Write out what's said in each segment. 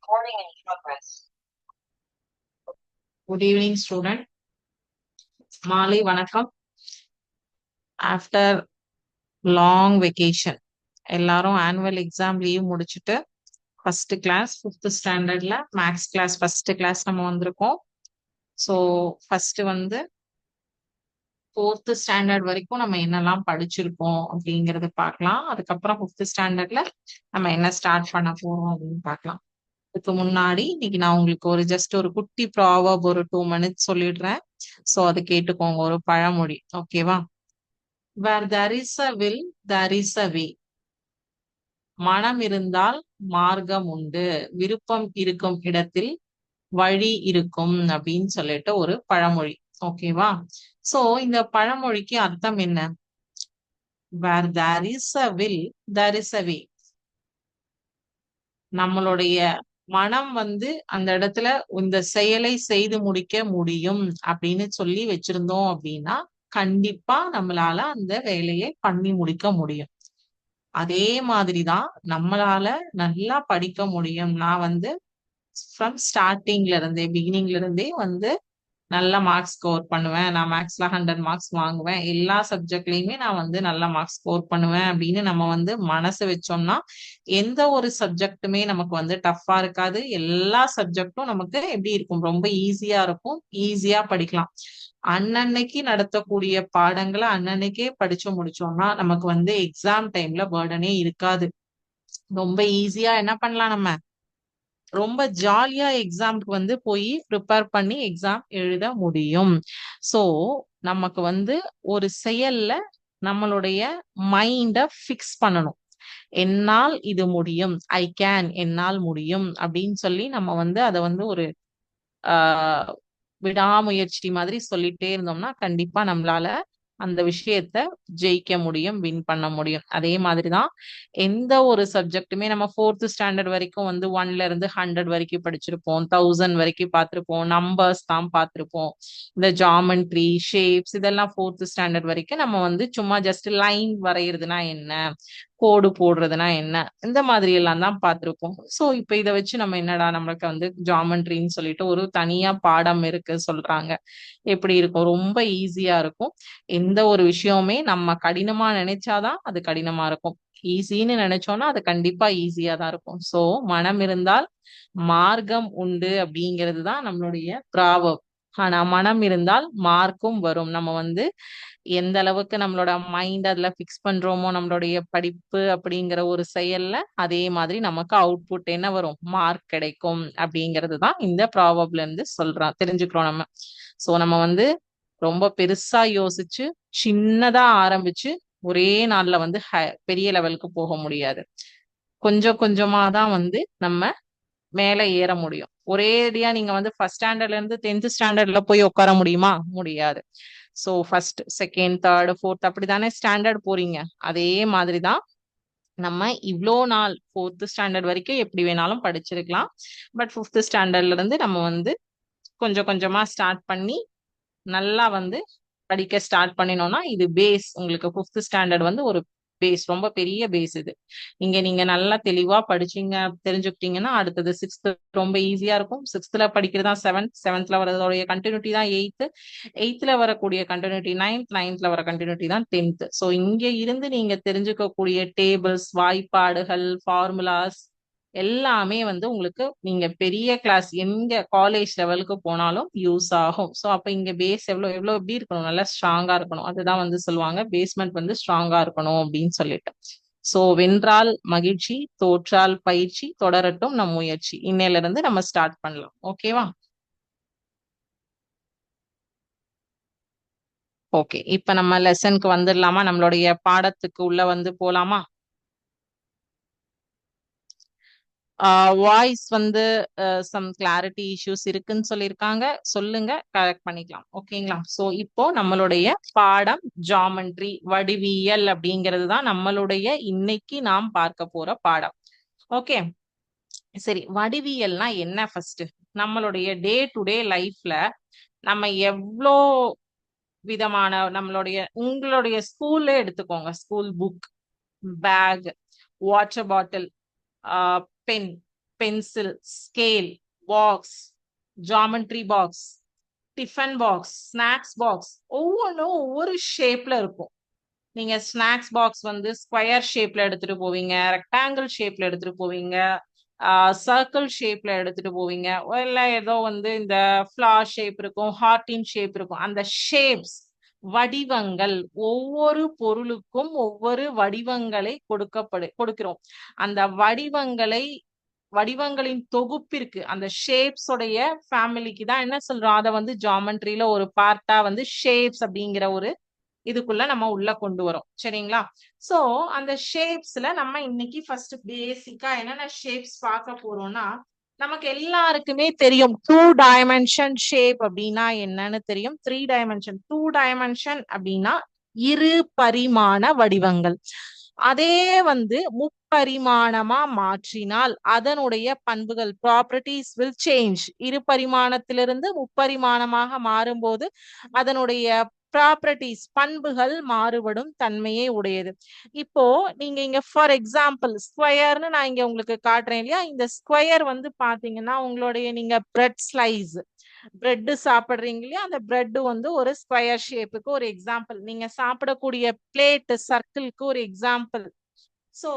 Recording in progress. Good evening, student. மாலை வணக்கம். After long vacation எல்லாரும் ஆனுவல் எக்ஸாம் லீவ் முடிச்சுட்டு ஃபர்ஸ்ட் கிளாஸ் ஃபிஃப்த் ஸ்டாண்டர்ட்ல மேக்ஸ் கிளாஸ் ஃபர்ஸ்ட் கிளாஸ் நம்ம வந்திருக்கோம். ஸோ ஃபர்ஸ்ட் வந்து ஃபோர்த் ஸ்டாண்டர்ட் வரைக்கும் நம்ம என்னெல்லாம் படிச்சிருக்கோம் அப்படிங்கறது பார்க்கலாம். அதுக்கப்புறம் ஃபிஃப்த் ஸ்டாண்டர்ட்ல நம்ம என்ன ஸ்டார்ட் பண்ண போறோம் அப்படின்னு பார்க்கலாம். இதுக்கு முன்னாடி இன்னைக்கு நான் உங்களுக்கு ஒரு ஜஸ்ட் ஒரு குட்டி ப்ராவர்ப் ஒரு 2 மினிட்ஸ் சொல்லிடுறேன். ஸோ அது கேட்டுக்கோங்க, ஒரு பழமொழி. ஓகேவா? Where there is a will, there is a way. மனம் இருந்தால் மார்க்கம் உண்டு, விருப்பம் இருக்கும் இடத்தில் வழி இருக்கும் அப்படின்னு சொல்லிட்டு ஒரு பழமொழி. ஓகேவா? சோ இந்த பழமொழிக்கு அர்த்தம் என்ன? Where there is a will, there is a way. நம்மளுடைய மனம் வந்து அந்த இடத்துல இந்த செயலை செய்து முடிக்க முடியும் அப்படின்னு சொல்லி வச்சிருந்தோம் அப்படின்னா கண்டிப்பா நம்மளால அந்த வேலையை பண்ணி முடிக்க முடியும். அதே மாதிரிதான் நம்மளால நல்லா படிக்க முடியும். நான் வந்து ஃப்ரம் ஸ்டார்டிங்ல இருந்தே பிகினிங்ல இருந்தே வந்து நல்ல மார்க்ஸ் ஸ்கோர் பண்ணுவேன். நான் மேக்ஸ்ல 100 மார்க்ஸ் வாங்குவேன். எல்லா சப்ஜெக்ட்லயுமே நான் வந்து நல்ல மார்க்ஸ் ஸ்கோர் பண்ணுவேன் அப்படின்னு நம்ம வந்து மனசு வச்சோம்னா எந்த ஒரு சப்ஜெக்ட்டுமே நமக்கு வந்து டஃப்பா இருக்காது. எல்லா சப்ஜெக்டும் நமக்கு எப்படி இருக்கும்? ரொம்ப ஈஸியா இருக்கும். ஈஸியா படிக்கலாம். அன்னன்னைக்கு நடத்தக்கூடிய பாடங்களை அன்னன்னைக்கே படிச்சு முடிச்சோம்னா நமக்கு வந்து எக்ஸாம் டைம்ல பேர்டனே இருக்காது. ரொம்ப ஈஸியா என்ன பண்ணலாம்? நம்ம ரொம்ப ஜாலியா எக்ஸாம்க்கு வந்து போய் ப்ரிப்பேர் பண்ணி எக்ஸாம் எழுத முடியும். சோ நமக்கு வந்து ஒரு செயல்ல நம்மளுடைய மைண்ட ஃபிக்ஸ் பண்ணணும். என்னால் இது முடியும், ஐ கேன், என்னால் முடியும் அப்படின்னு சொல்லி நம்ம வந்து அதை வந்து ஒரு ஆஹ் விடாமுயற்சி மாதிரி சொல்லிட்டே இருந்தோம்னா கண்டிப்பா நம்மளால அந்த விஷயத்த ஜெயிக்க முடியும், வின் பண்ண முடியும். அதே மாதிரிதான் எந்த ஒரு சப்ஜெக்ட்டுமே நம்ம ஃபோர்த் ஸ்டாண்டர்ட் வரைக்கும் வந்து 1ல இருந்து 100 வரைக்கும் படிச்சிருப்போம், 1000 வரைக்கும் பார்த்திருப்போம், நம்பர்ஸ் தான் பார்த்திருப்போம். இந்த ஜாமெண்ட்ரி, ஷேப்ஸ் இதெல்லாம் ஃபோர்த் ஸ்டாண்டர்ட் வரைக்கும் நம்ம வந்து சும்மா ஜஸ்ட் லைன் வரைகிறதுனா என்ன, கோடு போடுறதுனா என்ன, இந்த மாதிரி எல்லாம் தான் பார்த்திருப்போம். சோ இப்ப இதை வச்சு நம்ம என்னடா நம்மளுக்கு வந்து ஜாமெண்ட்ரின்னு சொல்லிட்டு ஒரு தனியா பாடம் இருக்கு சொல்றாங்க. எப்படி இருக்கும்? ரொம்ப ஈஸியா இருக்கும். எந்த ஒரு விஷயமுமே நம்ம கடினமா நினைச்சாதான் அது கடினமா இருக்கும். ஈஸின்னு நினைச்சோம்னா அது கண்டிப்பா ஈஸியா தான் இருக்கும். சோ மனம் இருந்தால் மார்க்கம் உண்டு அப்படிங்கிறது தான் நம்மளுடைய ப்ராவர்ப். ஆனா மனம் இருந்தால் மார்க்கும் வரும். நம்ம வந்து எந்த அளவுக்கு நம்மளோட மைண்ட் அதுல பிக்ஸ் பண்றோமோ நம்மளுடைய படிப்பு அப்படிங்கிற ஒரு செயல்ல அதே மாதிரி நமக்கு அவுட்புட் என்ன வரும்? மார்க் கிடைக்கும் அப்படிங்கிறது தான் இந்த ப்ராவர்ப்ல இருந்து சொல்றான், தெரிஞ்சுக்கிறோம் நம்ம. சோ நம்ம வந்து ரொம்ப பெருசா யோசிச்சு சின்னதா ஆரம்பிச்சு ஒரே நாள்ல வந்து பெரிய லெவலுக்கு போக முடியாது. கொஞ்சம் கொஞ்சமா தான் வந்து நம்ம மேல ஏற முடியும். ஒரேடியா நீங்க வந்து ஃபர்ஸ்ட் ஸ்டாண்டர்ட்ல இருந்து 10th ஸ்டாண்டர்ட்ல போய் உட்கார முடியுமா? முடியாது. So first, second, third, fourth அப்படித்தானே ஸ்டாண்டர்ட் போறீங்க. அதே மாதிரிதான் நம்ம இவ்வளோ நாள் ஃபோர்த் ஸ்டாண்டர்ட் வரைக்கும் எப்படி வேணாலும் படிச்சிருக்கலாம். பட் ஃபிஃப்த் ஸ்டாண்டர்ட்ல இருந்து நம்ம வந்து கொஞ்சம் கொஞ்சமா ஸ்டார்ட் பண்ணி நல்லா வந்து படிக்க ஸ்டார்ட் பண்ணினோம்னா இது பேஸ். உங்களுக்கு ஃபிஃப்த் ஸ்டாண்டர்ட் வந்து ஒரு பேஸ், ரொம்ப பெரிய பேஸ் இது. இங்க நீங்க நல்லா தெளிவா படிச்சீங்க தெரிஞ்சுக்கிட்டீங்கன்னா அடுத்தது சிக்ஸ்த் ரொம்ப ஈஸியா இருக்கும். சிக்ஸ்த்ல படிக்கிறதா செவன்த், செவன்த்ல வரதோடைய கண்டினியூட்டி தான் எயித்து, எயித்துல வரக்கூடிய கண்டினியூட்டி நைன்த், நைன்த்ல வர கண்டினியூட்டி தான் 10th. ஸோ இங்க இருந்து நீங்க தெரிஞ்சுக்கக்கூடிய டேபிள்ஸ், வாய்ப்பாடுகள், ஃபார்முலாஸ் எல்லாமே வந்து உங்களுக்கு நீங்க பெரிய கிளாஸ் எங்க காலேஜ் லெவலுக்கு போனாலும் யூஸ் ஆகும். ஸோ அப்ப இங்க பேஸ் எவ்வளவு எவ்வளவு எப்படி இருக்கணும்? நல்லா ஸ்ட்ராங்கா இருக்கணும். அதுதான் வந்து சொல்லுவாங்க பேஸ்மெண்ட் வந்து ஸ்ட்ராங்கா இருக்கணும் அப்படின்னு சொல்லிட்டு. சோ வென்றால் மகிழ்ச்சி, தோற்றால் பயிற்சி, தொடரட்டும் நம் முயற்சி. இன்னையில இருந்து நம்ம ஸ்டார்ட் பண்ணலாம். ஓகேவா? ஓகே, இப்ப நம்ம லெசனுக்கு வந்துடலாமா? நம்மளுடைய பாடத்துக்கு உள்ள வந்து போலாமா? வாய்ஸ் வந்து சம் கிளாரிட்டி இஷ்யூஸ் இருக்குன்னு சொல்லியிருக்காங்க. சொல்லுங்க, கரெக்ட் பண்ணிக்கலாம். ஓகேங்களா? சோ இப்போ நம்மளுடைய பாடம் ஜாமெண்ட்ரி, வடிவியல் அப்படிங்கிறது தான் நம்மளுடைய இன்னைக்கு நாம் பார்க்க போற பாடம். ஓகே, சரி. வடிவியல்னா என்ன? ஃபர்ஸ்ட் நம்மளுடைய டே டு டே லைஃப்ல நம்ம எவ்வளோ விதமான நம்மளுடைய உங்களுடைய ஸ்கூல்ல எடுத்துக்கோங்க. School book, bag, water bottle, pen, pencil, scale, box, geometry box, tiffin box, snacks box, ஒவ்வொன்றும் ஒவ்வொரு ஷேப்ல இருக்கும். நீங்க ஸ்நாக்ஸ் பாக்ஸ் வந்து ஸ்கொயர் ஷேப்ல எடுத்துட்டு போவீங்க, ரெக்டாங்கிள் ஷேப்ல எடுத்துட்டு போவீங்க, சர்க்கிள் ஷேப்ல எடுத்துட்டு போவீங்க, இல்ல ஏதோ வந்து இந்த ஃபிளார் ஷேப் இருக்கும், ஹார்டின் ஷேப் இருக்கும். அந்த ஷேப்ஸ், வடிவங்கள், ஒவ்வொரு பொருளுக்கும் ஒவ்வொரு வடிவங்களை கொடுக்கிறோம். அந்த வடிவங்களின் தொகுப்பிற்கு, அந்த ஷேப்ஸ் உடைய ஃபேமிலிக்கு தான் என்ன சொல்றோம், அதை வந்து ஜாமெட்ரியில ஒரு பார்ட்டா வந்து ஷேப்ஸ் அப்படிங்கிற ஒரு இதுக்குள்ள நம்ம உள்ள கொண்டு வரோம். சரிங்களா? சோ அந்த ஷேப்ஸ்ல நம்ம இன்னைக்கு ஃபர்ஸ்ட் பேசிக்கா என்னென்ன ஷேப்ஸ் பார்க்க போறோம்னா, நமக்கு எல்லாருக்குமே தெரியும் 2 டைமென்ஷன் ஷேப் அப்படின்னா என்னன்னு தெரியும். 3 டைமென்ஷன், 2 டைமென்ஷன் அப்படின்னா இரு பரிமாண வடிவங்கள். அதே வந்து முப்பரிமாணமா மாற்றினால் அதனுடைய பண்புகள், ப்ராப்பர்ட்டிஸ் வில் சேஞ்ச். இரு பரிமாணத்திலிருந்து முப்பரிமாணமாக மாறும்போது அதனுடைய ப்ராப்பர்ட்டிஸ், பண்புகள் மாறுபடும் தன்மையே உடையது. இப்போ நீங்க இங்க ஃபார் எக்ஸாம்பிள் ஸ்கொயர்னு நான் இங்க உங்களுக்கு காட்டுறேன் இல்லையா, இந்த ஸ்கொயர் வந்து பாத்தீங்கன்னா உங்களுடைய நீங்க பிரெட் ஸ்லைஸ், பிரெட் சாப்பிடுறீங்க இல்லையா, அந்த பிரெட் வந்து ஒரு ஸ்கொயர் ஷேப்புக்கு ஒரு எக்ஸாம்பிள். நீங்க சாப்பிடக்கூடிய பிளேட் சர்க்கிள்க்கு ஒரு எக்ஸாம்பிள். சோ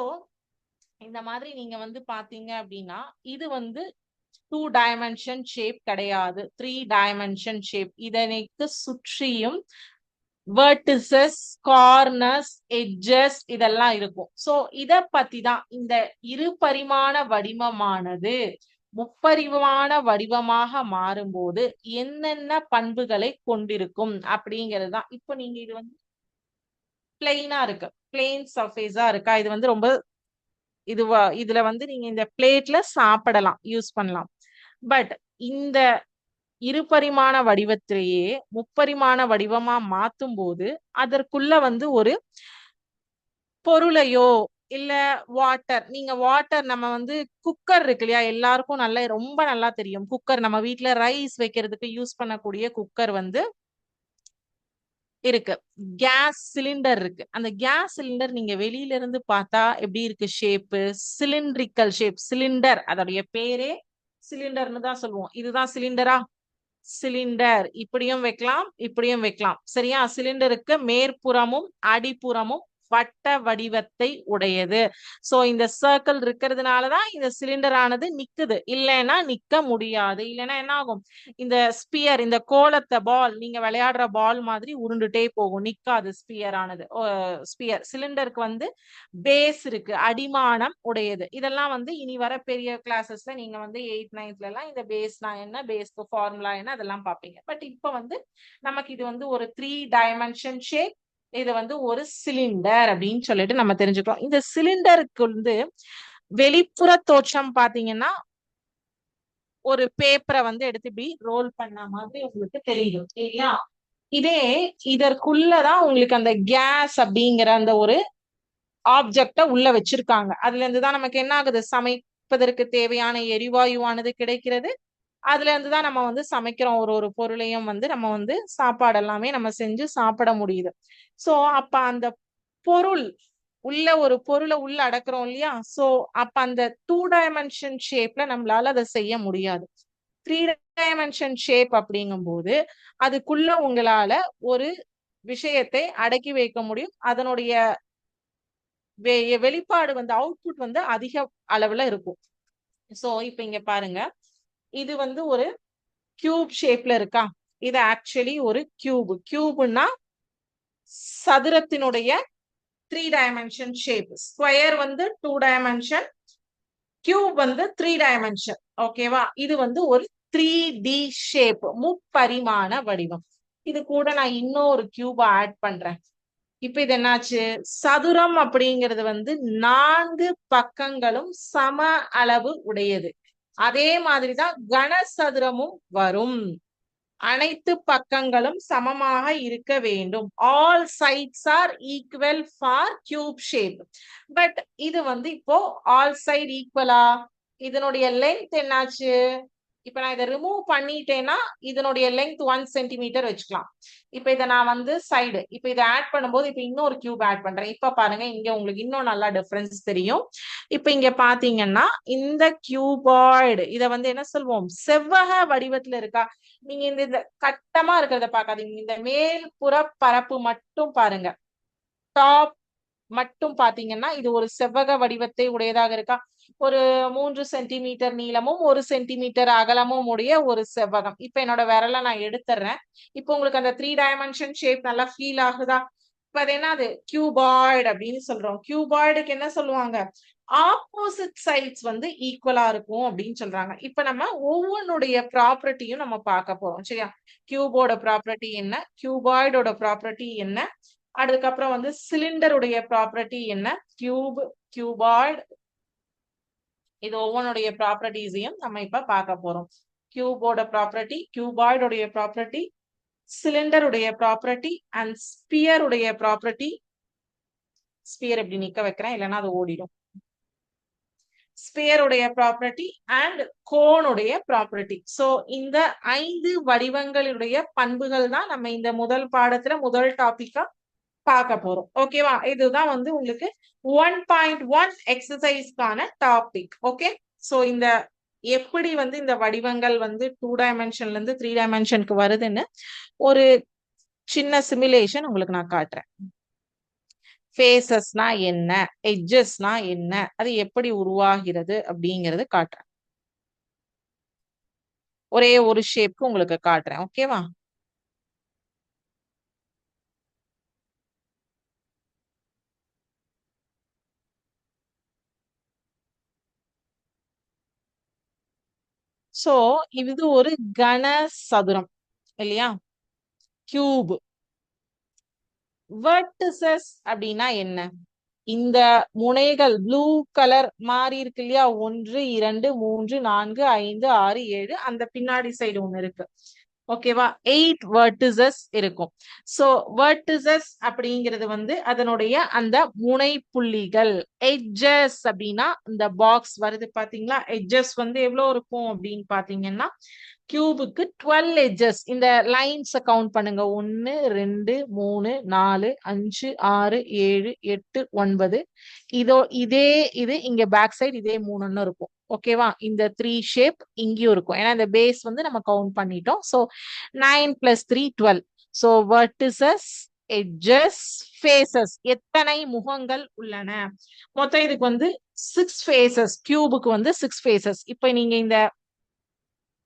இந்த மாதிரி நீங்க வந்து பாத்தீங்க அப்படின்னா இது வந்து 2 டைமென்ஷன் ஷேப் கிடையாது, 3 டைமென்ஷன் ஷேப். இதனைக்கு சுற்றியும் வெர்டிசஸ், கார்னர்ஸ், எட்ஜஸ் இதெல்லாம் இருக்கும். சோ இத பத்தி தான் இந்த இரு பரிமாண வடிவமானது முப்பரிமாண வடிவமாக மாறும்போது என்னென்ன பண்புகளை கொண்டிருக்கும் அப்படிங்கிறது தான். இப்போ நீங்க இது வந்து பிளெயினா இருக்கு, பிளெயின் சர்ஃபேஸா இருக்கா, இது வந்து ரொம்ப இதுல வந்து நீங்க இந்த பிளேட்ல சாப்பிடலாம், யூஸ் பண்ணலாம். பட் இந்த இரு பரிமாண வடிவத்திலேயே முப்பரிமாண வடிவமா மாத்தும் போது அதற்குள்ள வந்து ஒரு பொருளையோ இல்ல வாட்டர், நீங்க வாட்டர் நம்ம வந்து குக்கர் இருக்கு இல்லையா, எல்லாருக்கும் நல்லா ரொம்ப நல்லா தெரியும். குக்கர் நம்ம வீட்ல ரைஸ் வைக்கிறதுக்கு யூஸ் பண்ணக்கூடிய குக்கர் வந்து இருக்கு. கேஸ் சிலிண்டர் இருக்கு. அந்த கேஸ் சிலிண்டர் நீங்க வெளியில இருந்து பார்த்தா எப்படி இருக்கு ஷேப்பு, சிலிண்ட்ரிக்கல் ஷேப். சிலிண்டர் அதோடைய பேரே சிலிண்டர்னு தான் சொல்லுவோம். இதுதான் சிலிண்டரா? சிலிண்டர் இப்படியும் வைக்கலாம், இப்படியும் வைக்கலாம். சரியா? சிலிண்டருக்கு மேற்புறமும் அடிப்புறமும் வட்ட வடிவத்தை உடையது. சோ இந்த சர்க்கிள் இருக்கிறதுனாலதான் இந்த சிலிண்டர் ஆனது நிக்குது, இல்லைன்னா நிக்க முடியாது. இல்லைன்னா என்ன ஆகும், இந்த ஸ்பியர், இந்த கோலத்தை பால், நீங்க விளையாடுற பால் மாதிரி உருண்டுட்டே போகும், நிக்காது ஸ்பியர் ஆனது. ஸ்பியர் சிலிண்டருக்கு வந்து பேஸ் இருக்கு, அடிமானம் உடையது. இதெல்லாம் வந்து இனி வர பெரிய கிளாஸஸ்ல நீங்க வந்து 8th 9th எல்லாம் இந்த பேஸ்னா என்ன, பேஸ்க்கு ஃபார்முலா என்ன அதெல்லாம் பாப்பீங்க. பட் இப்ப வந்து நமக்கு இது வந்து ஒரு 3 டைமென்ஷன் ஷேப், இது வந்து ஒரு சிலிண்டர் அப்படின்னு சொல்லிட்டு நம்ம தெரிஞ்சுக்கிறோம். இந்த சிலிண்டருக்கு வந்து வெளிப்புற தோற்றம் பாத்தீங்கன்னா ஒரு பேப்பரை வந்து எடுத்து இப்படி ரோல் பண்ண மாதிரி உங்களுக்கு தெரியும் இல்லையா. இதே இதற்குள்ளதான் உங்களுக்கு அந்த கேஸ் அப்படிங்கிற அந்த ஒரு ஆப்ஜெக்ட உள்ள வச்சிருக்காங்க. அதுல இருந்துதான் நமக்கு என்ன ஆகுது, சமைப்பதற்கு தேவையான எரிவாயுவானது கிடைக்கிறது. அதுல இருந்துதான் நம்ம வந்து சமைக்கிறோம். ஒரு ஒரு பொருளையும் வந்து நம்ம வந்து சாப்பாடு எல்லாமே நம்ம செஞ்சு சாப்பிட முடியுது. சோ அப்ப அந்த பொருள் உள்ள ஒரு பொருளை உள்ள அடக்குறோம் இல்லையா. சோ அப்ப அந்த 2 டைமென்ஷன் ஷேப்ல நம்மளால அதை செய்ய முடியாது. 3 டைமென்ஷன் ஷேப் அப்படிங்கும் போது அதுக்குள்ள உங்களால ஒரு விஷயத்தை அடக்கி வைக்க முடியும். அதனுடைய வெளிப்பாடு வந்து அவுட்புட் வந்து அதிக அளவுல இருக்கும். சோ இப்ப இங்க பாருங்க, இது வந்து ஒரு கியூப் ஷேப்ல இருக்கா. இது ஆக்சுவலி ஒரு கியூப். கியூப்னா சதுரத்தினுடைய 3 dimension shape. ஸ்கொயர் வந்து 2 டைமென்ஷன், கியூப் வந்து 3 டைமென்ஷன். ஓகேவா? இது வந்து ஒரு 3D ஷேப், முப்பரிமாண வடிவம். இது கூட நான் இன்னொரு கியூப் ஆட் பண்றேன். இப்ப இது என்னாச்சு, சதுரம் அப்படிங்கிறது வந்து 4 பக்கங்களும் சம அளவு உடையது. அதே மாதிரிதான் கனசதுரமும் வரும். அனைத்து பக்கங்களும் சமமாக இருக்க வேண்டும். All sides are equal for cube shape. But இது வந்து இப்போ ஆல் சைட் ஈக்குவலா, இதனுடைய லென்த் என்னாச்சு, இப்ப நான் இதை ரிமூவ் பண்ணிட்டேன்னா இதனுடைய லெங்த் 1 சென்டிமீட்டர் வச்சுக்கலாம். இப்ப இதை நான் வந்து சைடு இப்ப இதை ஆட் பண்ணும்போது இப்ப இன்னொரு கியூப் ஆட் பண்றேன். இப்ப பாருங்க இங்க உங்களுக்கு இன்னும் நல்லா டிஃபரன்ஸ் தெரியும். இப்ப இங்க பாத்தீங்கன்னா இந்த கியூபாய்டு இதை வந்து என்ன சொல்வோம், செவ்வக வடிவத்துல இருக்கா. நீங்க இந்த கட்டமா இருக்கிறத பாக்காதீங்க, இந்த மேல்புற பரப்பு மட்டும் பாருங்க. டாப் மட்டும் பாத்தீங்கன்னா இது ஒரு செவ்வக வடிவத்தை உடையதாக இருக்கா. ஒரு 3 சென்டிமீட்டர் நீளமும் 1 சென்டிமீட்டர் அகலமும் உடைய ஒரு செவ்வகம். இப்ப என்னோட விரலை நான் எடுத்துறேன். இப்போ உங்களுக்கு அந்த 3 டைமென்ஷன் ஷேப் நல்லா ஃபீல் ஆகுதா. இப்ப அது என்ன, அது கியூபாய்டு அப்படின்னு சொல்றோம். கியூபாய்டுக்கு என்ன சொல்லுவாங்க, ஆப்போசிட் சைட்ஸ் வந்து ஈக்குவலா இருக்கும் அப்படின்னு சொல்றாங்க. இப்ப நம்ம ஒவ்வொன்றுடைய ப்ராப்பர்ட்டியும் நம்ம பார்க்க போறோம். சரியா, கியூபோட ப்ராப்பர்ட்டி என்ன, கியூபாய்டோட ப்ராப்பர்ட்டி என்ன, அதுக்கப்புறம் வந்து சிலிண்டருடைய ப்ராப்பர்ட்டி என்ன, கியூப், கியூபாய்டு, இது ஒவ்வொன்றுடைய ப்ராப்பர்ட்டிஸையும் நம்ம இப்ப பார்க்க போறோம். கியூபோட ப்ராப்பர்ட்டி, கியூபாய்டுடைய ப்ராப்பர்ட்டி, சிலிண்டருடைய ப்ராப்பர்ட்டி அண்ட் ஸ்பியருடைய ப்ராப்பர்ட்டி. ஸ்பியர் எப்படி நிக்க வைக்கிறேன், இல்லைன்னா அது ஓடிடும். ஸ்பியருடைய ப்ராப்பர்ட்டி அண்ட் கோனுடைய ப்ராப்பர்ட்டி. சோ இந்த 5 வடிவங்களுடைய பண்புகள் தான் நம்ம இந்த முதல் பாடத்துல முதல் டாபிக்கா பார்க்க போறோம். ஓகேவா, இதுதான் வந்து உங்களுக்கு 1.1 எக்ஸசைஸ்க்கான டாபிக். ஓகே, சோ இந்த எப்படி வந்து இந்த வடிவங்கள் வந்து 2 டைமென்ஷன்ல இருந்து 3 டைமென்ஷனுக்கு வருதுன்னு ஒரு சின்ன சிமுலேஷன் உங்களுக்கு நான் காட்டுறேன். ஃபேசஸ்னா என்ன, எட்ஜஸ்னா என்ன, அது எப்படி உருவாகிறது அப்படிங்கிறது காட்டுறேன். ஒரே ஒரு ஷேப்க்கு உங்களுக்கு காட்டுறேன். ஓகேவா, சோ இது ஒரு கன சதுரம் இல்லையா, கியூப். வெர்டிசஸ் அப்படின்னா என்ன, இந்த முனைகள் ப்ளூ கலர் மாறி இருக்கு இல்லையா, 1 2 3 4 5 6 7, அந்த பின்னாடி சைடு ஒண்ணு இருக்கு. ஓகேவா, 8 வெர்டிசஸ் இருக்கும். சோ வெர்டிசஸ் அப்படிங்கிறது வந்து அதனுடைய அந்த முனை புள்ளிகள். எட்ஜஸ் அப்படின்னா இந்த பாக்ஸ் வருது பாத்தீங்களா, எட்ஜஸ் வந்து எவ்வளவு இருக்கும் அப்படின்னு பாத்தீங்கன்னா கியூபுக்கு 12 எட்ஜஸ். இந்த லைன்ஸ் கவுண்ட் பண்ணுங்க, 1 2 3 4 5 6 7 8 9. இதே இது இங்க பேக் சைடு இதே 3 இருக்கும். ஓகேவா, இந்த 3 ஷேப் இங்கேயும் இருக்கும், ஏன்னா இந்த பேஸ் வந்து நம்ம கவுண்ட் பண்ணிட்டோம். So 9 + 3 12. So vertices, edges, faces, எத்தனை முகங்கள் உள்ளன. மொத்தம் இதுக்கு வந்து 6 ஃபேசஸ். கியூபுக்கு வந்து 6 ஃபேசஸ். இப்ப நீங்க இந்த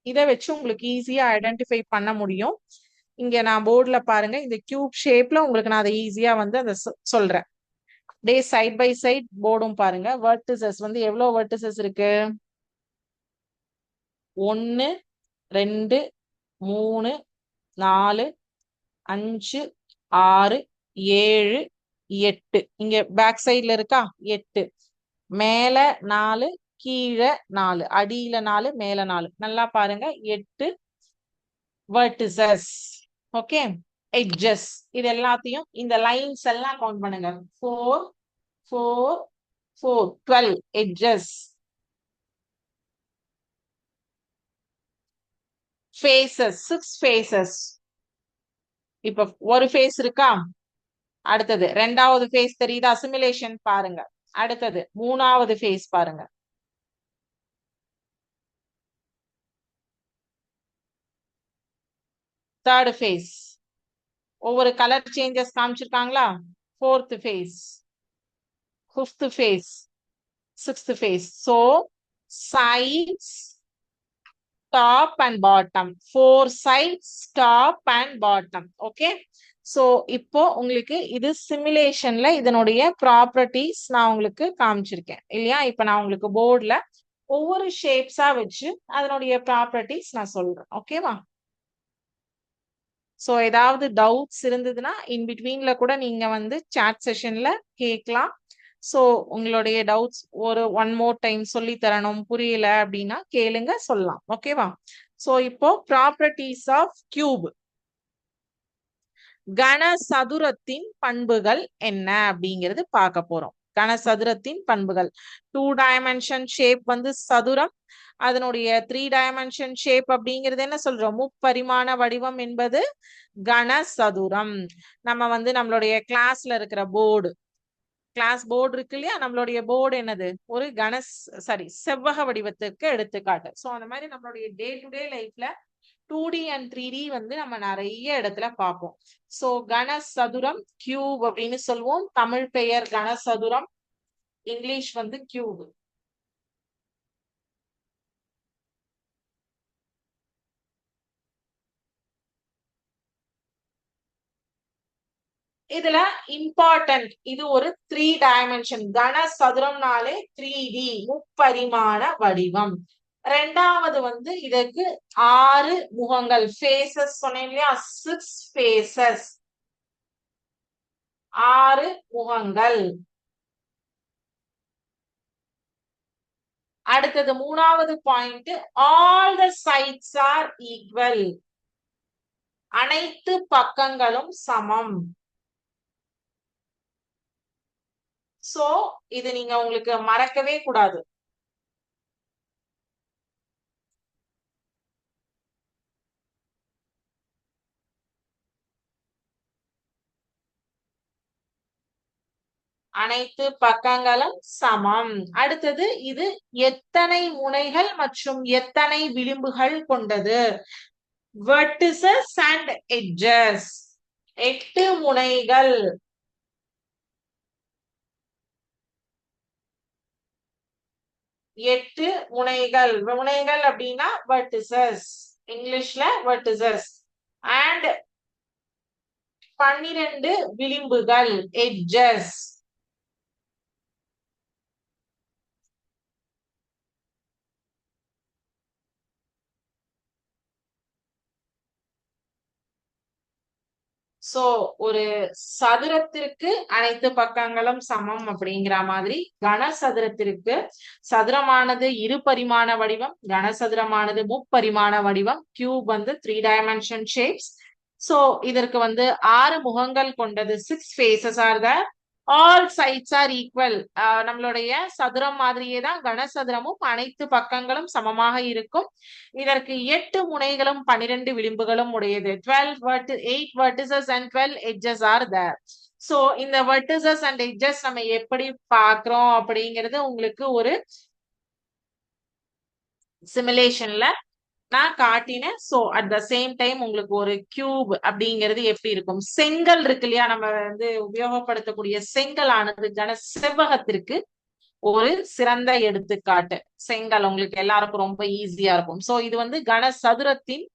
இதை வச்சு உங்களுக்கு ஈஸியா ஐடென்டிஃபை பண்ண முடியும். இங்க நான் போர்டுல பாருங்க, இந்த கியூப் ஷேப்ல உங்களுக்கு நான் அதை ஈஸியா வந்து அதை சொல்றேன். டே சைட் பை சைட் போர்டும் பாருங்க. வெர்டிசஸ் வந்து எவ்வளவு வெர்டிசஸ் இருக்கு, 1 2 3 4 5 6 7 8. இங்க பேக் சைட்ல இருக்கா 8, மேல 4, கீழே 4, அடியில 4, மேல 4. நல்லா பாருங்க, 8 வெர்டிசஸ். ஓகே, எட்ஜஸ், இது எல்லாத்தையும் இந்த லைன்ஸ் எல்லாம் கவுண்ட் பண்ணுங்க. 4 4 4 12 எட்ஜஸ். Faces 6 faces. இப்ப ஒரு ஃபேஸ் இருக்கா, அடுத்தது ரெண்டாவது ஃபேஸ் தெரியுதா, சிமுலேஷன் பாருங்க. அடுத்தது மூணாவது ஃபேஸ் பாருங்க, தேர்ட் ஃபேஸ். ஒவ்வொரு கலர் சேஞ்சஸ் காமிச்சிருக்காங்களா, fourth face, fifth face, sixth face. So sides, top and bottom, 4 sides, top and bottom. Okay, so இப்போ உங்களுக்கு இது சிமுலேஷன்ல இதனுடைய ப்ராப்பர்ட்டிஸ் நான் உங்களுக்கு காமிச்சிருக்கேன் இல்லையா. இப்ப நான் உங்களுக்கு போர்ட்ல ஒவ்வொரு ஷேப்ஸா வச்சு அதனுடைய ப்ராப்பர்ட்டிஸ் நான் சொல்றேன். ஓகேவா, சோ ஏதாவது டவுட்ஸ் இருந்ததுன்னா இன் பிட்வீன்ல கூட நீங்க வந்து சாட் செஷன்ல கேட்கலாம். சோ உங்களுடைய டவுட்ஸ் ஒரு 1 மோர் டைம் சொல்லி தரணும், புரியல அப்படின்னா கேளுங்க, சொல்லலாம். ஓகேவா, சோ இப்போ ப்ராப்பர்ட்டிஸ் ஆஃப் கியூப், கன சதுரத்தின் பண்புகள் என்ன அப்படிங்கிறது பார்க்க போறோம். கனசதுரத்தின் பண்புகள். 2 டைமென்ஷன் ஷேப் வந்து சதுரம். அதனுடைய 3 டைமென்ஷன் ஷேப் அப்படிங்கிறது என்ன சொல்றோம்? முப்பரிமாண வடிவம் என்பது கனசதுரம். நம்ம வந்து நம்மளுடைய கிளாஸ்ல இருக்கிற போர்டு, கிளாஸ் போர்டு இருக்கு இல்லையா, நம்மளுடைய போர்டு என்னது? ஒரு செவ்வக வடிவத்திற்கு எடுத்துக்காட்டு. சோ அந்த மாதிரி நம்மளுடைய டே டு டே லைஃப்ல 2D and 3D வந்து நம்ம நிறைய இடத்துல பார்ப்போம். சோ கனசதுரம் கியூப் அப்படின்னு சொல்லுவோம். தமிழ் பெயர் கனசதுரம், இங்கிலீஷ் வந்து கியூப். இதுல இம்பார்ட்டன்ட், இது ஒரு 3 டைமென்ஷன். கனசதுரம்னாலே 3D, முப்பரிமாண வடிவம். ரெண்டாவது வந்து இதற்கு 6 முகங்கள், ஃபேசஸ் சொன்னேன் இல்லையா, 6 ஃபேசஸ், 6 முகங்கள். அடுத்தது மூணாவது point, all the sides are equal, அனைத்து பக்கங்களும் சமம். சோ இது நீங்க உங்களுக்கு மறக்கவே கூடாது. அனைத்து பக்கங்களும் சமம். அடுத்தது இது எத்தனை முனைகள் மற்றும் எத்தனை விளிம்புகள் கொண்டது? Vertices and edges. 8 முனைகள். 8 முனைகள். முனைகள் அப்படின்னா வெர்டிசஸ், இங்கிலீஷ்ல வெர்டிசஸ். அண்ட் 12 விளிம்புகள், எட்ஜஸ். சோ ஒரு சதுரத்திற்கு அனைத்து பக்கங்களும் சமம் அப்படிங்கிற மாதிரி, கனசதுரத்திற்கு சதுரமானது 2 பரிமாண வடிவம், கனசதுரமானது முப்பரிமாண வடிவம், கியூப் வந்து 3 டைமென்ஷன் ஷேப்ஸ். சோ இதற்கு வந்து 6 முகங்கள் கொண்டது, 6 faces are the, all sides are equal. நம்மளுடைய சதுரம் மாதிரியே தான் கனசதுரமும், அனைத்து பக்கங்களும் சமமாக இருக்கும். இதற்கு 8 முனைகளும் 12 விளிம்புகளும் உடையது. 8 vertices and 12 edges are there. So இந்த vertices and edges நம்ம எப்படி பார்க்கிறோம் அப்படிங்கிறது உங்களுக்கு ஒரு சிமுலேஷன்ல நான் காட்டினேன். So at the same time உங்களுக்கு ஒரு கியூப் அப்படிங்கிறது எப்படி இருக்கும்? செங்கல் இருக்கு இல்லையா, நம்ம வந்து உபயோகப்படுத்தக்கூடிய செங்கல் ஆனது கன செவ்வகத்திற்கு ஒரு சிறந்த எடுத்துக்காட்டு. செங்கல் உங்களுக்கு எல்லாருக்கும் ரொம்ப ஈஸியா இருக்கும். சோ இது வந்து கனசதுரத்தின்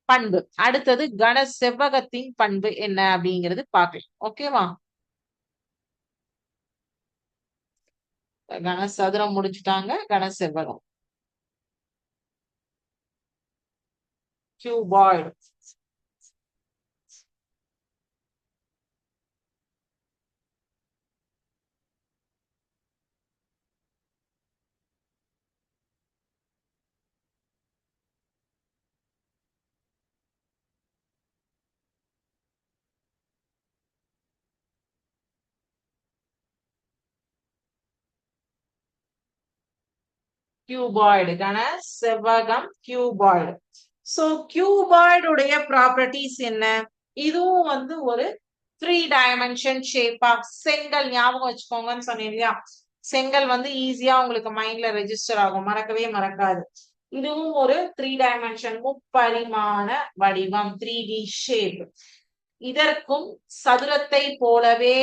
பண்பு. அடுத்தது கன செவ்வகத்தின் பண்பு என்ன அப்படிங்கிறது பார்க்கலாம். ஓகேவா? கனசதுரம் முடிச்சுட்டாங்க, கன செவ்வகம். கியூபாய்டு. கியூபாய்டு, கன செவ்வகம், கியூபாய்டு. சோ கியூபாய்டு உடைய ப்ராப்பர்ட்டிஸ் என்ன? இதுவும் வந்து ஒரு 3 டைமென்ஷன் ஷேப்பா, செங்கல் ஞாபகம் வச்சுக்கோங்கன்னு சொன்னேன் இல்லையா, செங்கல் வந்து ஈஸியா உங்களுக்கு மைண்ட்ல ரெஜிஸ்டர் ஆகும், மறக்கவே மறக்காது. இதுவும் ஒரு 3 டைமென்ஷன் முப்பரிமாண வடிவம், 3D ஷேப். இதற்கும் சதுரத்தை போலவே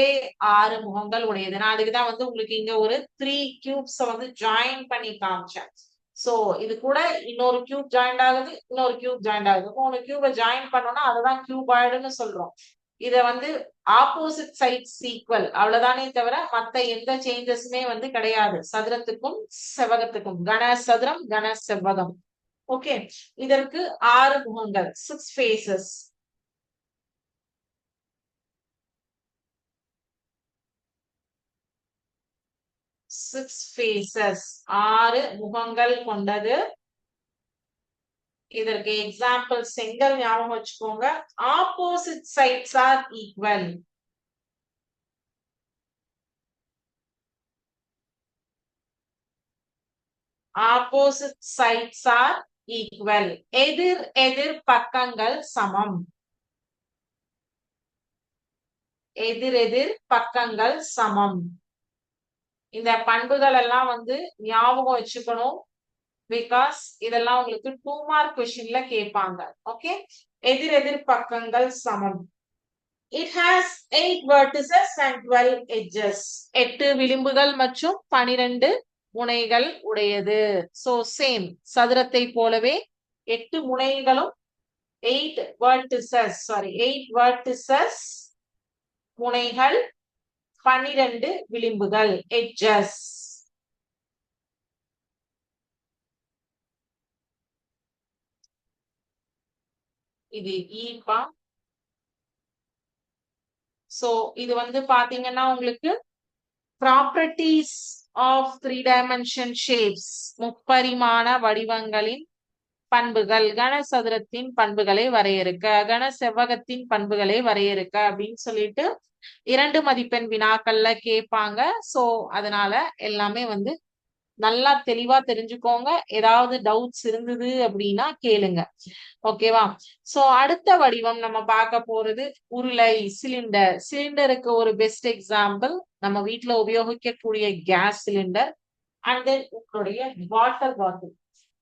6 முகங்கள் உடையது. நான் அதுக்குதான் வந்து உங்களுக்கு இங்க ஒரு 3 கியூப்ஸ் வந்து ஜாயின் பண்ணி காமிச்சேன். சோ இது கூட இன்னொரு கியூப் ஜாயின் ஆகுது, இன்னொரு கியூப் ஜாயின் ஆகுது. 3 கியூபை ஜாயின் பண்ணோம்னா அதுதான் கியூபாய்டுன்னு சொல்றோம். இத வந்து ஆப்போசிட் சைட்ஸ் ஈக்குவல் அவ்வளவுதானே தவிர மத்த எந்த சேஞ்சஸுமே வந்து கிடையாது சதுரத்துக்கும் செவ்வகத்துக்கும். கன சதுரம், கன செவ்வகம். ஓகே, இதற்கு 6 முகங்கள், 6 ஃபேசஸ். 6 ஃபேசஸ், 6 முகங்கள் கொண்டது. இதற்கு எக்ஸாம்பிள் செங்கல் ஞாபகம் வச்சுக்கோங்க. Opposite sides are equal. Opposite sides are equal. எதிர் எதிர் பக்கங்கள் சமம். எதிர் எதிர் பக்கங்கள் சமம். இந்த பண்புகள் எல்லாம் வந்து ஞாபகம் வச்சுக்கணும். பிகாஸ் இதெல்லாம் உங்களுக்கு 2 மார்க் கொஸ்டின்ல கேட்பாங்க. ஓகே, எதிர் எதிர் பக்கங்கள் சமம். It has 8 vertices and 12 edges. 8 விளிம்புகள் மற்றும் 12 முனைகள் உடையது. So same சதுரத்தை போலவே 8 முனைகளும் 8 vertices முனைகள் 12 விளிம்புகள் edges. இது ஈப்பா. சோ இது வந்து பாத்தீங்கன்னா உங்களுக்கு ப்ராப்பர்ட்டிஸ் ஆஃப் 3 டைமென்ஷன் ஷேப்ஸ், முப்பரிமாண வடிவங்களின் பண்புகள், கனசதுரத்தின் பண்புகளை வரையறுக்க, கன செவ்வகத்தின் பண்புகளை வரையறுக்க அப்படின்னு சொல்லிட்டு 2 மதிப்பெண் வினாக்கள்ல கேட்பாங்க. சோ அதனால எல்லாமே வந்து நல்லா தெளிவா தெரிஞ்சுக்கோங்க. ஏதாவது டவுட்ஸ் இருந்தது அப்படின்னா கேளுங்க. ஓகேவா? சோ அடுத்த வடிவம் நம்ம பார்க்க போறது உருளை, சிலிண்டர். சிலிண்டருக்கு ஒரு பெஸ்ட் எக்ஸாம்பிள் நம்ம வீட்டுல உபயோகிக்கக்கூடிய கேஸ் சிலிண்டர் அண்ட் தென் உங்களுடைய வாட்டர் பாட்டில்.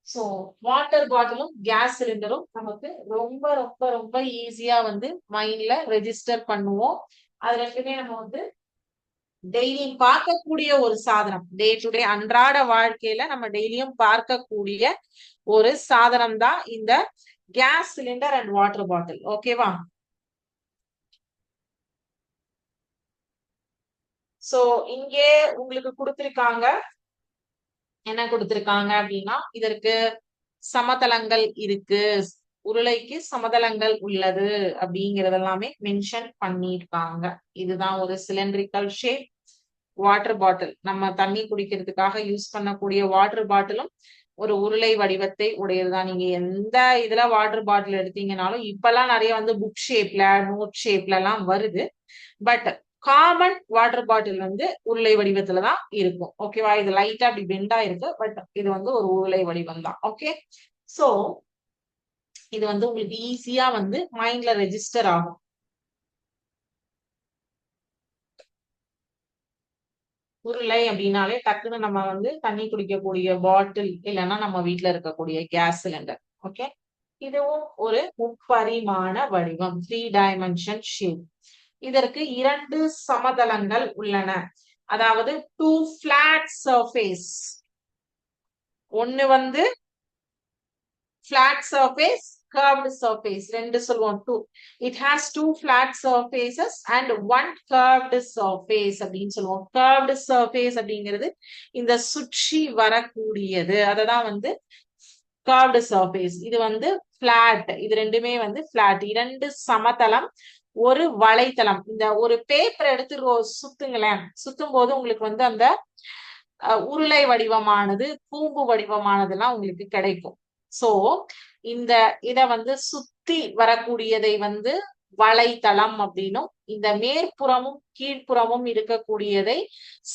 சோ வாட்டர் பாட்டிலும் கேஸ் சிலிண்டரும் நமக்கு ரொம்ப ரொம்ப ரொம்ப ஈஸியா வந்து மைண்ட்ல ரெஜிஸ்டர் பண்ணுவோம். அது ரெண்டுமே நம்ம வந்து டெய்லியும் பார்க்கக்கூடிய ஒரு சாதனம். டே டு டே அன்றாட வாழ்க்கையில நம்ம டெய்லியும் பார்க்கக்கூடிய ஒரு சாதனம் தான் இந்த case cylinder and water bottle. ஓகேவா? சோ இங்கே உங்களுக்கு கொடுத்திருக்காங்க, என்ன கொடுத்திருக்காங்க அப்படின்னா இதற்கு சமதளங்கள் இருக்கு, உருளைக்கு சமதளங்கள் உள்ளது அப்படிங்கறது எல்லாமே மென்ஷன் பண்ணிருக்காங்க. இதுதான் ஒரு சிலிண்ட்ரிக்கல் ஷேப் வாட்டர் பாட்டில். நம்ம தண்ணி குடிக்கிறதுக்காக யூஸ் பண்ணக்கூடிய வாட்டர் பாட்டிலும் ஒரு உருளை வடிவத்தை உடையதுதான். நீங்க எந்த இதுல வாட்டர் பாட்டில் எடுத்தீங்கன்னாலும் இப்பெல்லாம் நிறைய வந்து புக் ஷேப்ல, நோட் ஷேப்ல எல்லாம் வருது. பட் காமன் வாட்டர் பாட்டில் வந்து உருளை வடிவத்துல தான் இருக்கும். ஓகேவா? இது லைட்டா அப்படி பெண்டா இருக்கு, பட் இது வந்து ஒரு உருளை வடிவம் தான். ஓகே, சோ இது வந்து உங்களுக்கு ஈஸியா வந்து மைண்ட்ல ரெஜிஸ்டர் ஆகும். உருளை அப்படின்னாலே டக்குன்னு நம்ம வந்து தண்ணி குடிக்கக்கூடிய பாட்டில் இல்லைன்னா நம்ம வீட்டுல இருக்கக்கூடிய கேஸ் சிலிண்டர். ஓகே, இதுவும் ஒரு முப்பரிமாண வடிவம், 3 டைமென்ஷன் ஷேப். இதற்கு 2 சமதளங்கள் உள்ளன, அதாவது 2 flat surface. ஒன்னு வந்து flat surface, curved surface. ரெண்டு சொல்லுவோம். 2, it has 2 flat surfaces and 1 curved surface அப்படின்னு சொல்லுவோம். curved surface அப்படிங்கிறது இந்த சுற்றி வரக்கூடியது, அததான் வந்து curved surface. இது வந்து flat, இது ரெண்டுமே வந்து flat. 2 சமதளம், ஒரு வலைத்தளம். இந்த ஒரு பேப்பர் எடுத்து சுத்துங்களேன், சுத்தும் போது உங்களுக்கு வந்து அந்த உருளை வடிவமானது, கூம்பு வடிவமானதெல்லாம் உங்களுக்கு கிடைக்கும். சோ இந்த இத வந்து சுத்தி வரக்கூடியதை வந்து வலைத்தளம் அப்படின்னும், இந்த மேற்புறமும் கீழ்ப்புறமும் இருக்கக்கூடியதை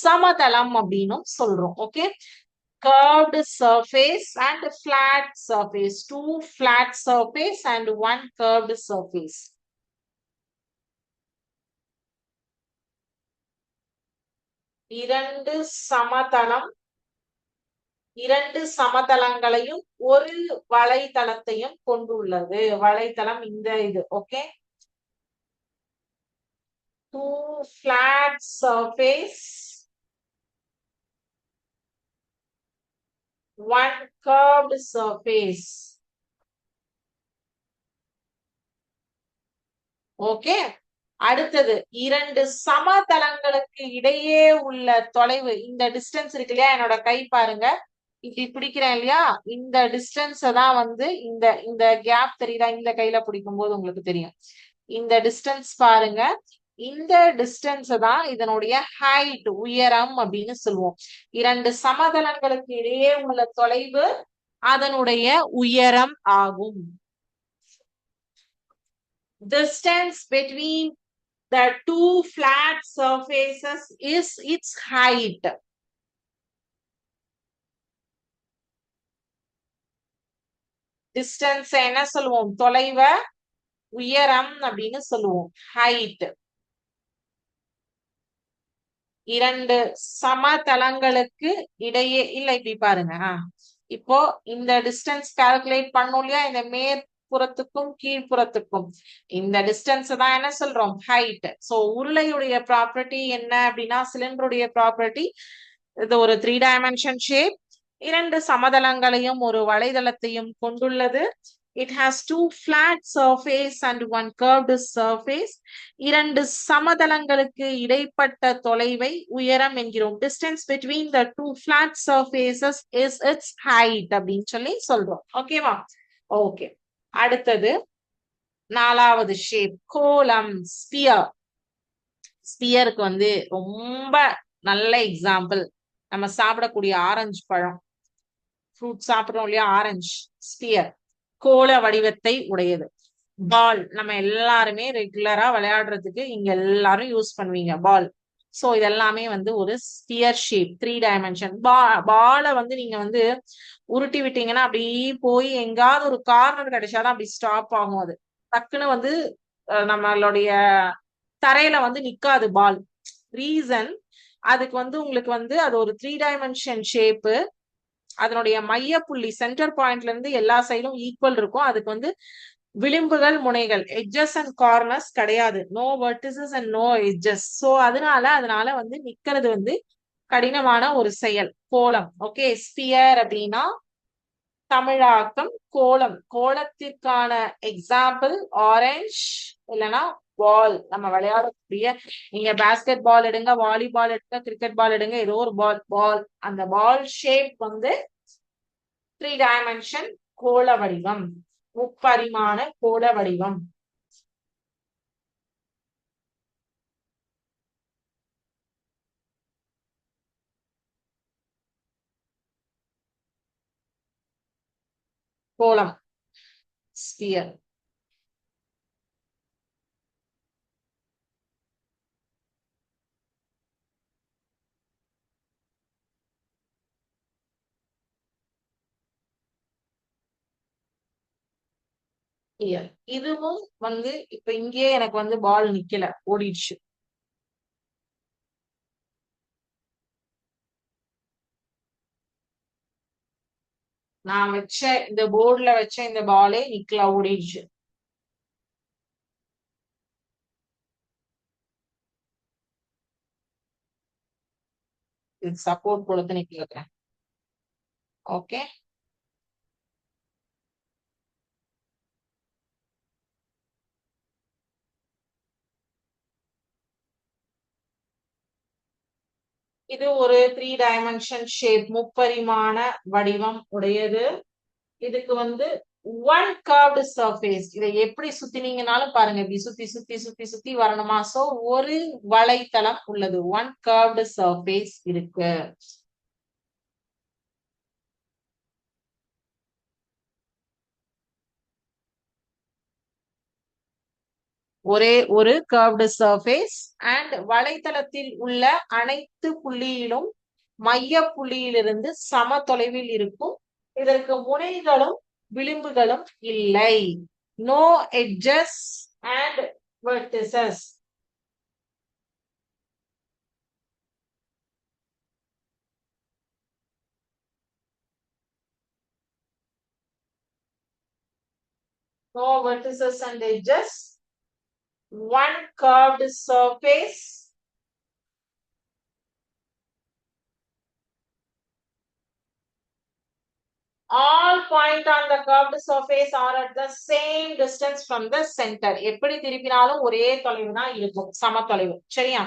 சமதளம் அப்படின்னும் சொல்றோம். Okay, curved surface and flat surface, 2 flat surface and 1 curved surface. இரண்டு சமதளம், 2 சமதளங்களையும் ஒரு வலைத்தளத்தையும் கொண்டுள்ளது. வலைத்தளம் இந்த இது. Okay, 2 flat surface, 1 curved surface. Okay, அடுத்தது 2 சமதளங்களுக்கு இடையே உள்ள தொலைவு. இந்த டிஸ்டன்ஸ் இருக்கு இல்லையா, என்னோட கை பாருங்க, இப்படி பிடிக்கிறேன் இல்லையா, இந்த டிஸ்டன்ஸ் தான் வந்து இந்த இந்த கேப் தெரியுதா, இந்த கையில பிடிக்கும் போது உங்களுக்கு தெரியும். இந்த டிஸ்டன்ஸ் பாருங்க, இந்த டிஸ்டன்ஸ் தான் இதனுடைய ஹைட், உயரம் அப்படின்னு சொல்லுவோம். 2 சமதளங்களுக்கு இடையே உள்ள தொலைவு அதனுடைய உயரம் ஆகும். Distance between the 2 flat surfaces is its height. Distance என்ன சொல்லுவோம்? தொலைவ உயரம் அப்படின்னு சொல்லுவோம். ஹைட். இரண்டு சமதளங்களுக்கு இடையே இல்ல இப்படி பாருங்க. இப்போ இந்த டிஸ்டன்ஸ் கால்குலேட் பண்ணோம் இல்லையா, இந்த மேற்புறத்துக்கும் கீழ்ப்புறத்துக்கும் இந்த டிஸ்டன்ஸ் தான் என்ன சொல்றோம்? ஹைட். சோ உருளையுடைய ப்ராப்பர்ட்டி என்ன அப்படின்னா, சிலிண்டருடைய ப்ராப்பர்ட்டி இது ஒரு 3 டைமென்ஷன் ஷேப், இரண்டு சமதளங்களையும் ஒரு வலைதளத்தையும் கொண்டுள்ளது. It has two flat surface and one curved surface. இரண்டு சமதளங்களுக்கு இடைப்பட்ட தொலைவை உயரம் என்கிறோம். Distance between the two flat surfaces is its height அப்படின்னு சொல்லி சொல்றோம். ஓகேவா? ஓகே. அடுத்தது 4வது ஷேப் கோளம், ஸ்பியர். ஸ்பியருக்கு வந்து ரொம்ப நல்ல எக்ஸாம்பிள் நம்ம சாப்பிடக்கூடிய ஆரஞ்சு பழம். ஃப்ரூட் சாப்பிடுறோம் இல்லையா, ஆரஞ்சு. ஸ்பியர் கோள வடிவத்தை உடையது. பால் நம்ம எல்லாருமே ரெகுலரா விளையாடுறதுக்கு இங்க எல்லாரும் யூஸ் பண்ணுவீங்க பால். சோ இதெல்லாமே வந்து ஒரு ஸ்பியர் ஷேப், 3 டைமென்ஷன். பாலை வந்து நீங்க வந்து உருட்டி விட்டீங்கன்னா அப்படியே போய் எங்காவது ஒரு கார்னர் கிடைச்சாதான் அப்படி ஸ்டாப் ஆகும். அது டக்குன்னு வந்து நம்மளுடைய தரையில வந்து நிக்காது பால். ரீசன் அதுக்கு வந்து உங்களுக்கு வந்து அது ஒரு 3 டைமென்ஷன் ஷேப்பு. அதனுடைய மைய புள்ளி சென்டர் பாயிண்ட்ல இருந்து எல்லா சைடும் ஈக்குவல் இருக்கும். அதுக்கு வந்து விளிம்புகள், முனைகள், எட்ஜஸ் அண்ட் கார்னர்ஸ் கிடையாது. No vertices and no edges. So அதனால வந்து நிக்கிறது வந்து கடினமான ஒரு செயல். கோளம். ஓகே. ஸ்பியர் அப்படின்னா தமிழாக்கம் கோளம். கோளத்திற்கான எக்ஸாம்பிள் ஆரஞ்சு இல்லைன்னா பால். நம்ம விளையாடக்கூடிய, நீங்க பேஸ்கெட் பால் எடுங்க, வாலிபால் எடுங்க, கிரிக்கெட் பால் எடுங்க, ஏதோ ஒரு பால். அந்த பால் ஷேப் வந்து 3 டைமென்ஷன் கோள வடிவம், முப்பரிமாண கோள வடிவம். கோளம், ஸ்பியர். இதுவும் வந்து இப்ப இங்கேயே எனக்கு வந்து பால் நிக்கல, ஓடிடுச்சு. நான் வச்ச இந்த போர்டுல வச்ச இந்த பாலே நிக்கல, ஓடிடுச்சு. இது சப்போர்ட் கொடுத்து நிக்கல. ஓகே. இது ஒரு 3 டைமென்ஷன் ஷேப், முப்பரிமாண வடிவம் உடையது. இதுக்கு வந்து ஒன் கர்வ்டு சர்ஃபேஸ். இதை எப்படி சுத்தினீங்கனாலும் பாருங்க, இப்படி சுத்தி சுத்தி சுத்தி சுத்தி வரணுமா? சோ ஒரு வலைத்தளம் உள்ளது, ஒன் கர்வ்டு சர்ஃபேஸ் இருக்கு. ஒரே ஒரு கர்வ்டு சர்ஃபேஸ் அண்ட் வலைத்தளத்தில் உள்ள அனைத்து புள்ளியிலும் மைய புள்ளியிலிருந்து சம தொலைவில் இருக்கும். இதற்கு முனைகளும் விளிம்புகளும் இல்லை. No edges and vertices. No vertices and edges. One curved surface. All point on the curved surface are at the same distance from the center. எப்படி திருப்பினாலும் ஒரே தொலைவு தான் இருக்கும், சம தொலைவு. சரியா?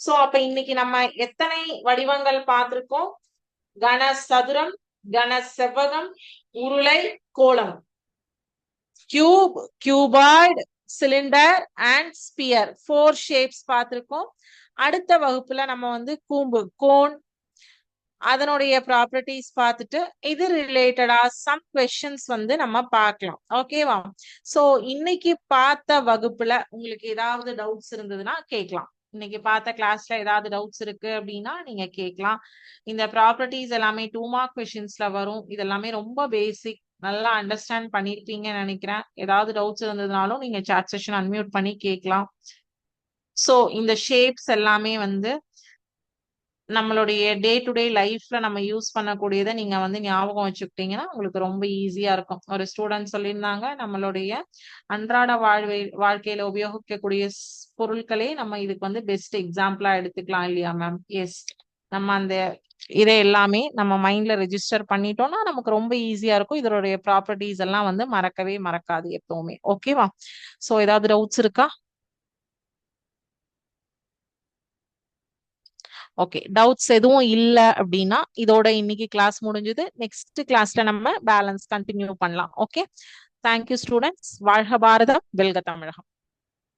சோ அப்ப இன்னைக்கு நம்ம எத்தனை வடிவங்கள் பார்த்திருக்கோம்? கன சதுரம், கன செவ்வகம், உருளை, கோளம். Cube, cuboid, cylinder and sphere, 4 shapes பார்த்திருக்கோம். அடுத்த வகுப்புல நம்ம வந்து கூம்பு, கோன், அதனுடைய ப்ராப்பர்ட்டிஸ் பார்த்துட்டு இது ரிலேட்டடா சம் கொஸ்டின்ஸ் வந்து நம்ம பார்க்கலாம். ஓகேவா? சோ இன்னைக்கு பார்த்த வகுப்புல உங்களுக்கு ஏதாவது டவுட்ஸ் இருந்ததுன்னா கேட்கலாம். இன்னைக்கு பார்த்த கிளாஸ்ல ஏதாவது டவுட்ஸ் இருக்கு அப்படின்னா நீங்க கேட்கலாம். இந்த ப்ராப்பர்ட்டிஸ் எல்லாமே 2 மார்க் கொஸ்டின்ஸ்ல வரும். இதெல்லாமே ரொம்ப பேசிக். நல்லா அண்டர்ஸ்டாண்ட் பண்ணிருப்பீங்கன்னு நினைக்கிறேன். ஏதாவது டவுட்ஸ் இருந்ததுனாலும் நீங்க சாட் செஷன் அன்மியூட் பண்ணி கேட்கலாம். சோ இந்த ஷேப்ஸ் எல்லாமே வந்து நம்மளுடைய டே டு டே லைஃப்ல நம்ம யூஸ் பண்ணக்கூடியதை நீங்க வந்து ஞாபகம் வச்சுக்கிட்டீங்கன்னா உங்களுக்கு ரொம்ப ஈஸியா இருக்கும். ஒரு ஸ்டூடெண்ட் சொல்லியிருந்தாங்க, நம்மளுடைய அன்றாட வாழ்க்கையில உபயோகிக்கக்கூடிய பொருட்களே நம்ம இதுக்கு வந்து பெஸ்ட் எக்ஸாம்பிளா எடுத்துக்கலாம் இல்லையா மேம்? எஸ், நம்ம அந்த இதை எல்லாமே நம்ம மைண்ட்ல ரெஜிஸ்டர் பண்ணிட்டோம்னா நமக்கு ரொம்ப ஈஸியா இருக்கும். இதனுடைய ப்ராப்பர்ட்டிஸ் எல்லாம் வந்து மறக்கவே மறக்காது எப்பவுமே. ஓகேவா? சோ ஏதாவது டவுட்ஸ் இருக்கா? ஓகே, டவுட்ஸ் எதுவும் இல்ல அப்படின்னா இதோட இன்னைக்கு கிளாஸ் முடிஞ்சது. நெக்ஸ்ட் கிளாஸ்ல நம்ம பேலன்ஸ் கண்டினியூ பண்ணலாம். Okay, thank you students. வாழ்க பாரதம், வெல்க தமிழகம்.